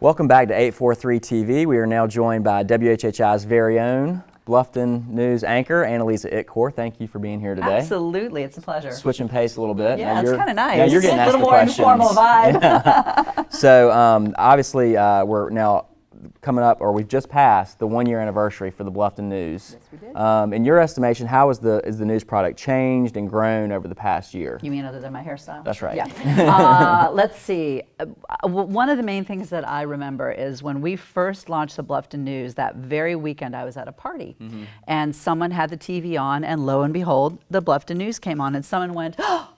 Welcome back to 843 TV. We are now joined by WHHI's very own Bluffton News anchor, Anneliza Itkor. Thank you for being here today. Absolutely, it's a pleasure. Switching pace a little bit. Yeah, it's kind of nice. Now you're getting asked the questions. A little more informal vibe. Yeah. So obviously we're now coming up, or we've just passed the 1-year anniversary for the Bluffton News. Yes, we did. In your estimation, how is the news product changed and grown over the past year? You mean other than my hairstyle? That's right. Yeah. Let's see. One of the main things that I remember is when we first launched the Bluffton News, that very weekend I was at a party, and someone had the TV on, and lo and behold, the Bluffton News came on, and someone went, "Oh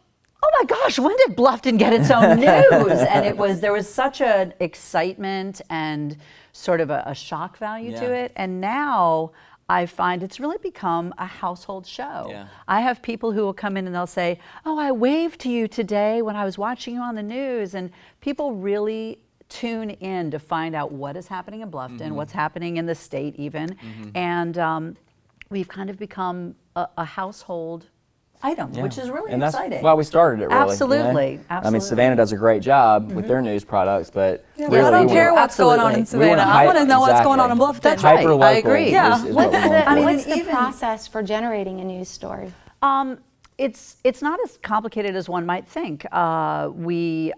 my gosh, when did Bluffton get its own news?" And there was such an excitement and sort of a shock value to it. And now I find it's really become a household show. Yeah. I have people who will come in and they'll say, "Oh, I waved to you today when I was watching you on the news." And people really tune in to find out what is happening in Bluffton, what's happening in the state even. And we've kind of become a household item, which is really exciting. That's why we started it, really. Absolutely, you know? absolutely. I mean, Savannah does a great job with their news products, but really, I don't care what's going on in Savannah. I want to know what's going on in Bluffton. That's right. I agree. Yeah. What's the process for generating a news story? It's not as complicated as one might think. We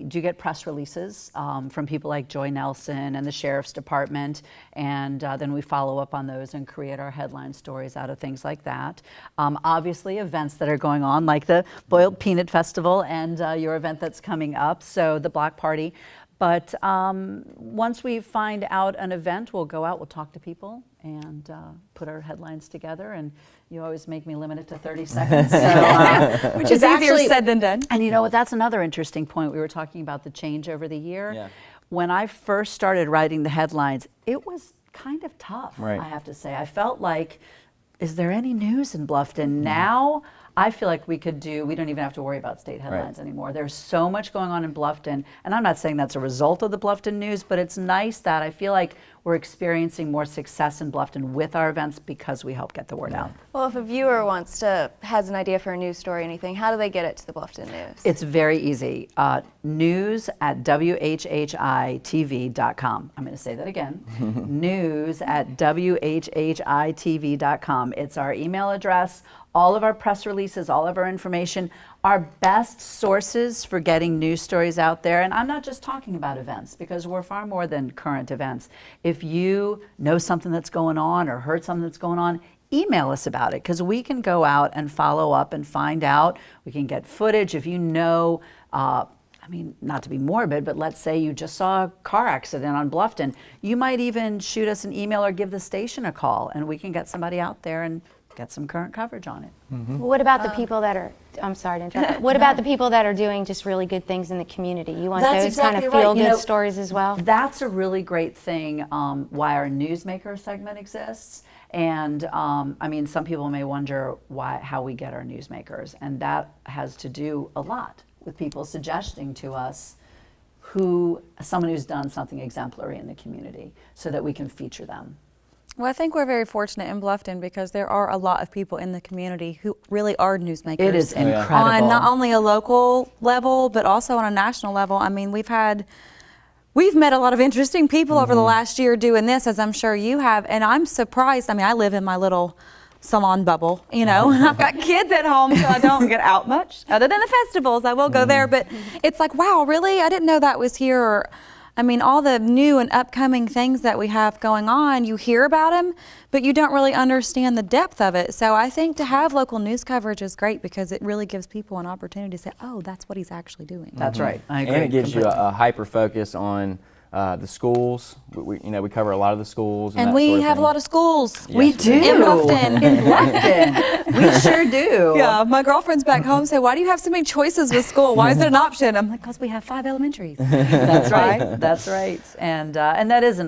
do get press releases from people like Joy Nelson and the Sheriff's Department, and then we follow up on those and create our headline stories out of things like that. Obviously, events that are going on, like the Boiled Peanut Festival and your event that's coming up, so the Block Party. But once we find out an event, we'll go out, we'll talk to people, and put our headlines together. And you always make me limit it to 30 seconds. So, which is easier said than done. And you know what, that's another interesting point. We were talking about the change over the year. Yeah. When I first started writing the headlines, it was kind of tough, I have to say. I felt like, is there any news in Bluffton? Now, I feel like we don't even have to worry about state headlines anymore. There's so much going on in Bluffton, and I'm not saying that's a result of the Bluffton News, but it's nice that I feel like we're experiencing more success in Bluffton with our events because we help get the word out. Well, if a viewer has an idea for a news story or anything, how do they get it to the Bluffton News? It's very easy. News at WHHITV.com. I'm going to say that again. News at WHHITV.com. It's our email address. All of our press releases, all of our information, our best sources for getting news stories out there. And I'm not just talking about events, because we're far more than current events. If you know something that's going on or heard something that's going on, email us about it, because we can go out and follow up and find out. We can get footage. If you know, I mean, not to be morbid, but let's say you just saw a car accident on Bluffton, you might even shoot us an email or give the station a call, and we can get somebody out there and get some current coverage on it. What about the people that are, I'm sorry to interrupt, what about the people that are doing just really good things in the community? You want those kind of feel-good stories as well? That's a really great thing, why our Newsmaker segment exists. And I mean, some people may wonder how we get our newsmakers, and that has to do a lot with people suggesting to us someone who's done something exemplary in the community, so that we can feature them. Well, I think we're very fortunate in Bluffton because there are a lot of people in the community who really are newsmakers. It is incredible. On not only a local level, but also on a national level. I mean, we've met a lot of interesting people over the last year doing this, as I'm sure you have, and I'm surprised. I mean, I live in my little salon bubble, you know, and I've got kids at home, so I don't get out much, other than the festivals. I will go there, but it's like, wow, really? I didn't know that was here. Or, I mean, all the new and upcoming things that we have going on, you hear about them, but you don't really understand the depth of it. So I think to have local news coverage is great, because it really gives people an opportunity to say, oh, that's what he's actually doing. That's right. I agree. And it gives you a hyper focus on the schools. We cover a lot of the schools. And we have a lot of schools. Yes, we do. In Bluffton. In Bluffton. We sure do. Yeah, my girlfriends back home say, why do you have so many choices with school? Why is it an option? I'm like, because we have 5 elementaries. That's right. That's right. And that is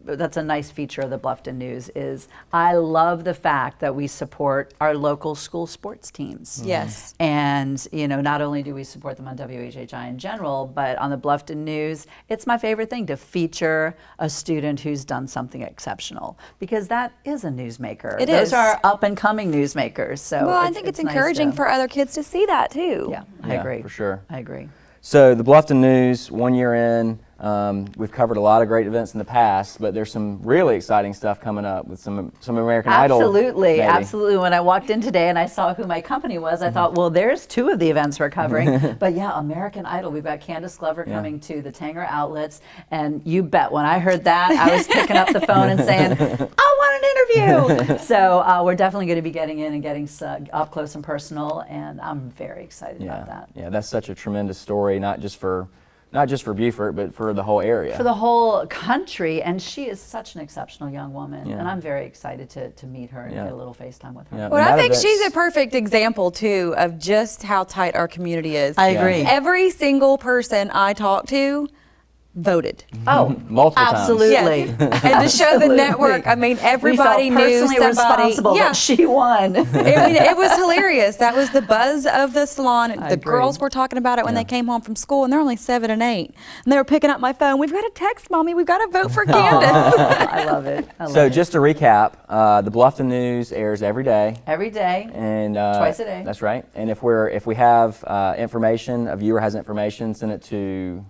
that's a nice feature of the Bluffton News. Is I love the fact that we support our local school sports teams. Yes. And not only do we support them on WHHI in general, but on the Bluffton News, it's my favorite thing to feature a student who's done something exceptional, because that is a newsmaker. Those are up and coming newsmakers. So I think it's encouraging for other kids to see that too. Yeah, I agree. For sure. I agree. So the Bluffton News, 1 year in, We've covered a lot of great events in the past, but there's some really exciting stuff coming up with some American Idol. Absolutely, maybe. absolutely. When I walked in today and I saw who my company was, I thought, well, there's 2 of the events we're covering. But yeah, American Idol. We've got Candace Glover coming to the Tanger outlets, and you bet when I heard that, I was picking up the phone and saying, I want an interview. So we're definitely going to be getting in and getting up close and personal, and I'm very excited about that. Yeah, that's such a tremendous story, not just for Beaufort, but for the whole area. For the whole country, and she is such an exceptional young woman, and I'm very excited to meet her and get a little FaceTime with her. Yeah. Well, And I that think event's- she's a perfect example too of just how tight our community is. I agree. Every single person I talked to voted. Oh, multiple times. absolutely. Yes. And to show the network, I mean, everybody we felt knew personally somebody. responsible Yeah. that she won. It was hilarious. That was the buzz of the salon. The agree. girls were talking about it when they came home from school, and they're only 7 and 8. And they were picking up my phone. We've got to text Mommy. We've got to vote for Candace. I love it. I love So it. just to recap, the Bluffton News airs every day. Every day. And Twice a day. That's right. And if we have information, a viewer has information, send it to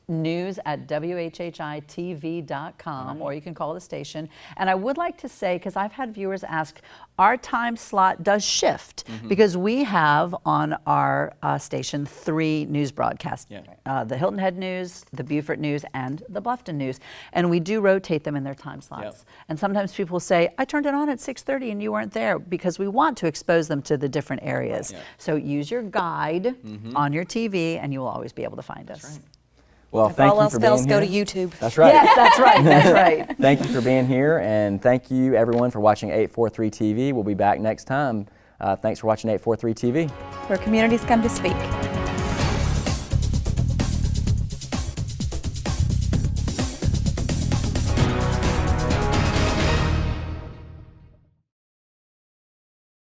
news@WHHI-TV.com, or you can call the station. And I would like to say, because I've had viewers ask, our time slot does shift because we have on our station 3 news broadcasts, the Hilton Head News, the Beaufort News, and the Bluffton News. And we do rotate them in their time slots. Yep. And sometimes people say, I turned it on at 6:30 and you weren't there, because we want to expose them to the different areas. Yep. So use your guide on your TV and you will always be able to find us. Well, If thank all you else for fails, being go here. to YouTube. That's right. Yes, that's right. That's right. Thank you for being here, and thank you everyone for watching 843 TV. We'll be back next time. Thanks for watching 843 TV. Where communities come to speak.